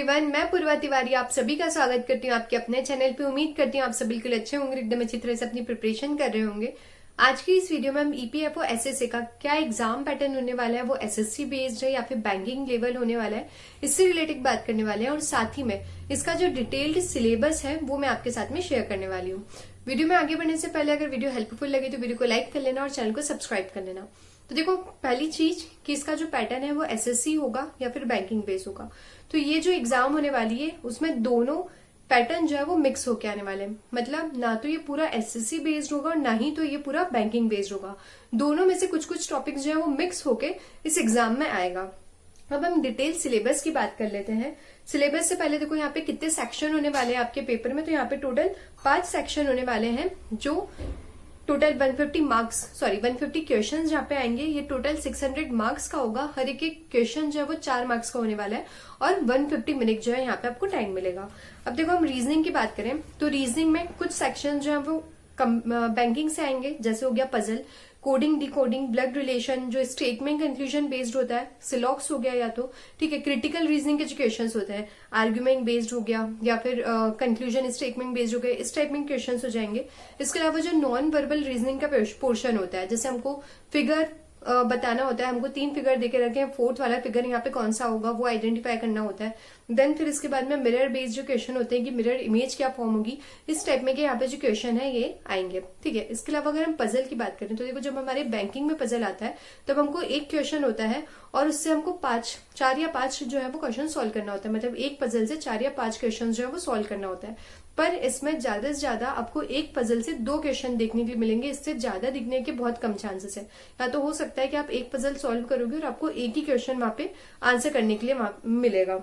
Everyone, मैं पूर्वा तिवारी आप सभी का स्वागत करती हूँ आपके अपने चैनल पे। उम्मीद करती हूँ आप सब बिल्कुल अच्छे होंगे, एकदम अच्छी तरह से अपनी प्रिपरेशन कर रहे होंगे। आज की इस वीडियो में हम ईपीएफओ एसएसए का क्या एग्जाम पैटर्न होने वाला है, वो एसएससी बेस्ड है या फिर बैंकिंग लेवल होने वाला है, इससे रिलेटेड बात करने वाले हैं। और साथ ही में इसका जो डिटेल्ड सिलेबस है वो मैं आपके साथ में शेयर करने वाली हूँ। वीडियो में आगे बढ़ने से पहले अगर वीडियो हेल्पफुल लगे तो वीडियो को लाइक कर लेना और चैनल को सब्सक्राइब कर लेना। तो देखो, पहली चीज कि इसका जो पैटर्न है वो एसएससी होगा या फिर बैंकिंग बेस होगा। तो ये जो एग्जाम होने वाली है उसमें दोनों पैटर्न जो है वो मिक्स होके आने वाले हैं। मतलब ना तो ये पूरा एसएससी बेस्ड होगा और ना ही तो ये पूरा बैंकिंग बेस्ड होगा। दोनों में से कुछ कुछ टॉपिक्स जो है वो मिक्स होके इस एग्जाम में आएगा। अब हम डिटेल सिलेबस की बात कर लेते हैं। सिलेबस से पहले देखो यहाँ पे कितने सेक्शन होने वाले हैं आपके पेपर में। तो यहाँ पे टोटल 5 सेक्शन होने वाले हैं, जो टोटल 150 क्वेश्चन जहाँ पे आएंगे। ये टोटल 600 मार्क्स का होगा। हर एक क्वेश्चन जो है वो 4 मार्क्स का होने वाला है और 150 मिनट जो है यहाँ पे आपको टाइम मिलेगा। अब देखो, हम रीजनिंग की बात करें तो रीजनिंग में कुछ सेक्शन जो है वो बैंकिंग से आएंगे, जैसे हो गया puzzle, coding, decoding, blood relation, जो स्टेटमेंट कंक्लूजन बेस्ड होता है, सिलॉक्स हो गया या तो ठीक है, क्रिटिकल रीजनिंग के जो क्वेश्चन होते हैं, आर्ग्यूमेंट बेस्ड हो गया या फिर कंक्लूजन स्टेटमेंट बेस्ड हो गया, इस टाइप में क्वेश्चन हो जाएंगे। इसके अलावा जो नॉन वर्बल रीजनिंग का पोर्शन होता है, जैसे हमको फिगर बताना होता है, हमको 3 फिगर देके रखे हैं, 4th वाला फिगर यहाँ पे कौन सा होगा वो आइडेंटिफाई करना होता है। देन फिर इसके बाद में मिरर बेस्ड जो क्वेश्चन होते हैं कि मिरर इमेज क्या फॉर्म होगी, इस टाइप में के यहाँ पे जो क्वेश्चन है ये आएंगे। ठीक है, इसके अलावा अगर हम पजल की बात करें तो देखो, जब हमारे बैंकिंग में पजल आता है तब हमको एक क्वेश्चन होता है और उससे हमको 4 या 5 जो है वो क्वेश्चन सॉल्व करना होता है। मतलब एक पजल से 4 या 5 क्वेश्चन जो है वो सॉल्व करना होता है। पर इसमें ज्यादा से ज्यादा आपको एक पजल से 2 क्वेश्चन देखने के लिए मिलेंगे। इससे ज्यादा दिखने के बहुत कम चांसेस है। या तो हो सकता है कि आप एक पजल सॉल्व करोगे और आपको एक ही क्वेश्चन वहां पे आंसर करने के लिए मिलेगा।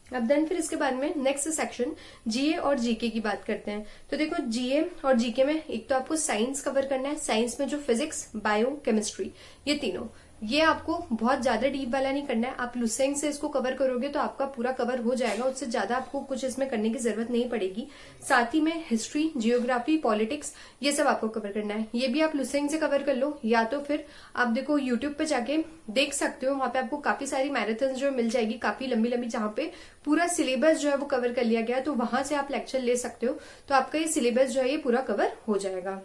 अब देन फिर इसके बाद में नेक्स्ट सेक्शन जीए और जीके की बात करते हैं। तो देखो, जीए और जीके में एक तो आपको साइंस कवर करना है। साइंस में जो फिजिक्स, बायो, केमिस्ट्री, ये तीनों, ये आपको बहुत ज्यादा डीप वाला नहीं करना है। आप लुसेंग से इसको कवर करोगे तो आपका पूरा कवर हो जाएगा, उससे ज्यादा आपको कुछ इसमें करने की जरूरत नहीं पड़ेगी। साथ ही में हिस्ट्री, जियोग्राफी, पॉलिटिक्स, ये सब आपको कवर करना है। ये भी आप लुसेंग से कवर कर लो, या तो फिर आप देखो यूट्यूब पे जाके देख सकते हो, वहां पे आपको काफी सारी मैराथन जो मिल जाएगी, काफी लंबी लंबी, जहां पे पूरा सिलेबस जो है वो कवर कर लिया गया है। तो वहां से आप लेक्चर ले सकते हो, तो आपका ये सिलेबस जो है ये पूरा कवर हो जाएगा।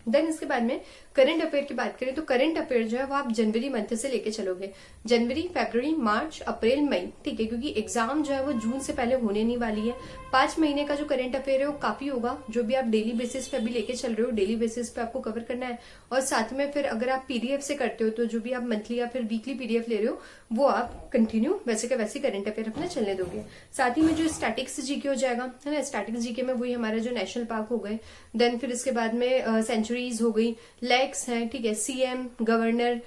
देन इसके बाद में करंट अफेयर की बात करें तो करंट अफेयर जो है वो आप जनवरी मंथ से लेके चलोगे। जनवरी, फरवरी, मार्च, अप्रैल, मई, ठीक है, क्योंकि एग्जाम जो है वो जून से पहले होने नहीं वाली है। 5 महीने का जो करंट अफेयर है वो काफी होगा, जो भी आप डेली बेसिस पे अभी लेके चल रहे हो, डेली बेसिस पे आपको कवर करना है। और साथ में फिर अगर आप पीडीएफ से करते हो तो जो भी आप मंथली या फिर वीकली पीडीएफ ले रहे हो वो आप कंटिन्यू वैसे का वैसे करंट अफेयर अपना चलने दोगे। साथ ही में जो स्टैटिक्स जीके हो जाएगा, है ना, स्टैटिक्स जीके में वही हमारे जो नेशनल पार्क हो गए। देन फिर इसके बाद में सेंचुरीज हो गई, लेक्स है, ठीक है, सीएम, गवर्नर,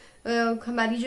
हमारी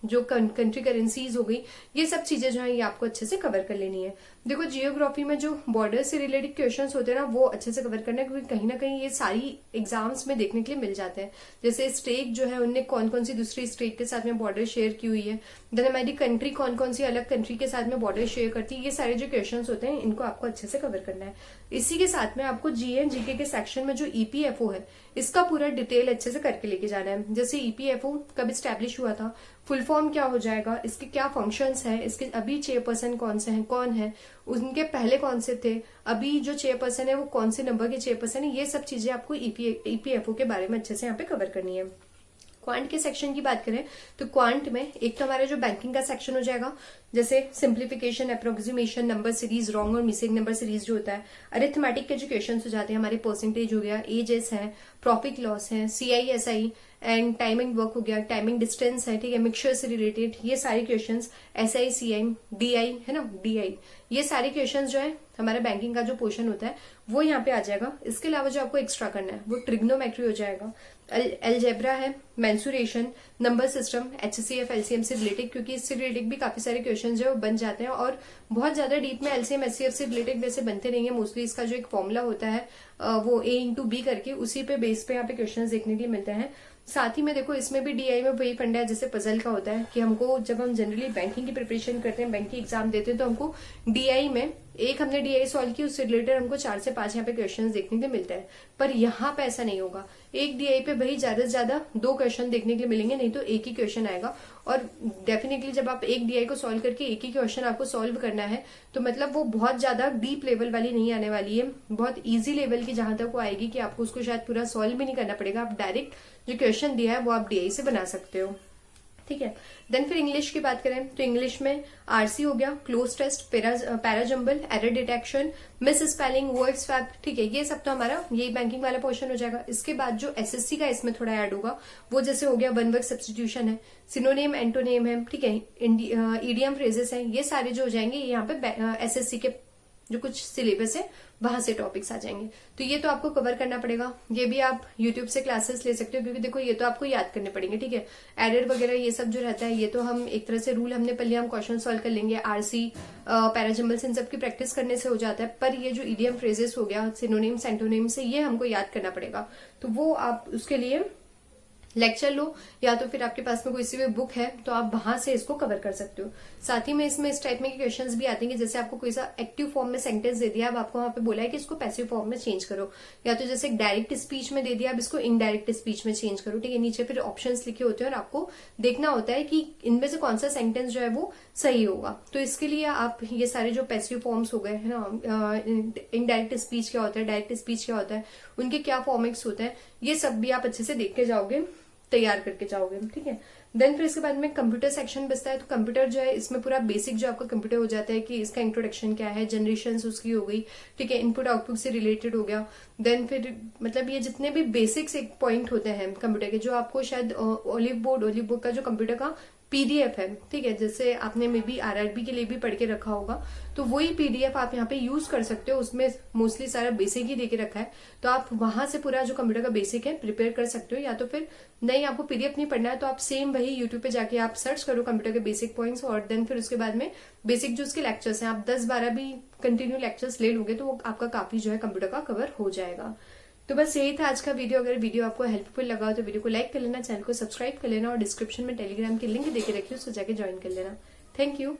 जो कंट्री करेंसीज हो गई, ये सब चीजें जो है ये आपको अच्छे से कवर कर लेनी है। देखो, जियोग्राफी में जो बॉर्डर से रिलेटेड क्वेश्चंस होते हैं ना, वो अच्छे से कवर करना है, क्योंकि कहीं ना कहीं ये सारी एग्जाम्स में देखने के लिए मिल जाते हैं। जैसे स्टेट जो है उनने कौन कौन सी दूसरी स्टेट के साथ में बॉर्डर शेयर की हुई है, देन हमारी कंट्री कौन कौन सी अलग कंट्री के साथ में बॉर्डर शेयर करती है, ये सारे जो क्वेश्चन होते हैं इनको आपको अच्छे से कवर करना है। इसी के साथ में आपको जीए एंड जीके के सेक्शन में जो ईपीएफओ है इसका पूरा डिटेल अच्छे से करके लेके जाना है। जैसे ईपीएफओ कब स्टैब्लिश हुआ था, फुल फॉर्म क्या हो जाएगा, इसके क्या फंक्शंस हैं, इसके अभी चेयरपर्सन कौन से हैं, कौन है, उनके पहले कौन से थे, अभी जो चेयरपर्सन है वो कौन से नंबर के चेयरपर्सन है, ये सब चीजें आपको ईपीएफओ के बारे में अच्छे से यहाँ पे कवर करनी है। क्वांट के सेक्शन की बात करें तो क्वांट में एक तो हमारा जो बैंकिंग का सेक्शन हो जाएगा, जैसे simplification, approximation, number series, wrong और मिसिंग नंबर सीरीज जो होता है, अरिथमेटिक के जो क्वेश्चन हो जाते हैं, हमारे परसेंटेज हो गया, एजेस है, प्रॉफिट लॉस है, सीआईएसआई एंड टाइमिंग वर्क हो गया, टाइमिंग डिस्टेंस है, ठीक है, मिक्सचर से रिलेटेड, ये सारे क्वेश्चंस, एसआई, सीआई, डीआई है ना, डीआई, ये सारे क्वेश्चंस जो है हमारा बैंकिंग का जो पोर्शन होता है वो यहाँ पे आ जाएगा। इसके अलावा जो आपको एक्स्ट्रा करना है वो ट्रिग्नोमेट्री हो जाएगा, अलजेब्रा है, mensuration, number system, HCF, LCM से रिलेटेड, क्योंकि इससे रिलेटेड भी काफी सारे क्वेश्चन जो बन जाते हैं और बहुत ज्यादा डीप में एलसीएम एचसीएफ से रिलेटेड वैसे बनते नहीं है। मोस्टली इसका जो एक फॉर्मूला होता है वो A/B करके उसी पे बेस पे यहाँ पे क्वेश्चन देखने के लिए मिलते हैं। साथ ही में देखो, इसमें भी डीआई में वही फंडा है जैसे पजल का होता है कि हमको जब हम जनरली बैंकिंग की प्रिपरेशन करते हैं, बैंक की एग्जाम देते हैं, तो हमको डीआई में एक हमने डीआई सॉल्व की, उससे रिलेटेड हमको 4 से 5 यहाँ पे क्वेश्चन देखने के लिए मिलते हैं। पर यहाँ पे ऐसा नहीं होगा, एक डीआई पे वही ज्यादा से ज्यादा 2 क्वेश्चन देखने के लिए मिलेंगे, नहीं तो एक ही क्वेश्चन आएगा। और डेफिनेटली जब आप एक डीआई को सॉल्व करके एक ही क्वेश्चन आपको सॉल्व करना है तो मतलब वो बहुत ज्यादा डीप लेवल वाली नहीं आने वाली है, बहुत इजी लेवल की जहां तक वो आएगी कि आपको उसको शायद पूरा सॉल्व भी नहीं करना पड़ेगा। आप डायरेक्ट जो क्वेश्चन दिया है वो आप डीआई से बना सकते हो, ठीक है। देन फिर इंग्लिश की बात करें तो इंग्लिश में आरसी हो गया, cloze test, parajumble, error detection, misspelling, word swap, ठीक है। ये सब तो हमारा यही बैंकिंग वाला पोर्शन हो जाएगा। इसके बाद जो एसएससी का इसमें थोड़ा ऐड होगा वो जैसे हो गया वन वर्ड सब्स्टिट्यूशन है, सिनोनिम, एंटोनिम है, ठीक है, ईडियम फ्रेजेस हैं, ये सारे जो हो जाएंगे यहाँ पे एसएससी के जो कुछ सिलेबस है वहां से टॉपिक्स आ जाएंगे। तो ये तो आपको कवर करना पड़ेगा। ये भी आप यूट्यूब से क्लासेस ले सकते हो, क्योंकि देखो ये तो आपको याद करने पड़ेंगे, ठीक है। एरर वगैरह ये सब जो रहता है ये तो हम एक तरह से रूल हमने पहले हम क्वेश्चन सॉल्व कर लेंगे, आरसी, पैराजम्बल्स, इन सब की प्रैक्टिस करने से हो जाता है। पर ये जो इडियम फ्रेजेस हो गया, सिनोनिम्स, एंटोनिम्स से, ये हमको याद करना पड़ेगा। तो वो आप उसके लिए लेक्चर लो, या तो फिर आपके पास में कोई सी भी बुक है तो आप वहां से इसको कवर कर सकते हो। साथ ही में इसमें इस टाइप में क्वेश्चंस भी आते हैं कि जैसे आपको कोई सा एक्टिव फॉर्म में सेंटेंस दे दिया, अब आपको वहां पे बोला है कि इसको पैसिव फॉर्म में चेंज करो, या तो जैसे डायरेक्ट स्पीच में दे दिया, अब इसको इनडायरेक्ट स्पीच में चेंज करो, ठीक है। नीचे फिर ऑप्शंस लिखे होते हैं और आपको देखना होता है कि इनमें से कौन सा सेंटेंस जो है वो सही होगा। तो इसके लिए आप ये सारे जो पैसिव फॉर्म्स हो गए है ना, इनडायरेक्ट स्पीच क्या होता है, डायरेक्ट स्पीच क्या होता है, उनके क्या फॉर्मेट्स होते हैं, ये सब भी आप अच्छे से देख के जाओगे, तैयार करके जाओगे, ठीक है। देन फिर इसके बाद में कंप्यूटर सेक्शन बचता है। तो कंप्यूटर जो है इसमें पूरा बेसिक जो आपका कंप्यूटर हो जाता है कि इसका इंट्रोडक्शन क्या है, जनरेशन उसकी हो गई, ठीक है, इनपुट आउटपुट से रिलेटेड हो गया। देन फिर मतलब ये जितने भी बेसिक्स एक पॉइंट होते हैं कंप्यूटर के, जो आपको शायद ओलिव बोर्ड का जो कंप्यूटर का पीडीएफ है, ठीक है, जैसे आपने मे बी आरआरबी के लिए भी पढ़ के रखा होगा, तो वही पीडीएफ आप यहाँ पे यूज कर सकते हो। उसमें मोस्टली सारा बेसिक ही देके रखा है, तो आप वहां से पूरा जो कंप्यूटर का बेसिक है प्रिपेयर कर सकते हो। या तो फिर नहीं आपको पीडीएफ नहीं पढ़ना है तो आप सेम वही यूट्यूब पे जाके आप सर्च करो कंप्यूटर के बेसिक पॉइंट्स, और देन फिर उसके बाद में बेसिक जो उसके लेक्चर्स हैं, आप 10-12 भी कंटिन्यू लेक्चर्स ले लोगे तो वो आपका काफी जो है कंप्यूटर का कवर हो जाएगा। तो बस यही था आज का वीडियो। अगर वीडियो आपको हेल्पफुल लगा हो तो वीडियो को लाइक कर लेना, चैनल को सब्सक्राइब कर लेना, और डिस्क्रिप्शन में टेलीग्राम की लिंक देके रखी है, उसको जाके ज्वाइन कर लेना। Thank you.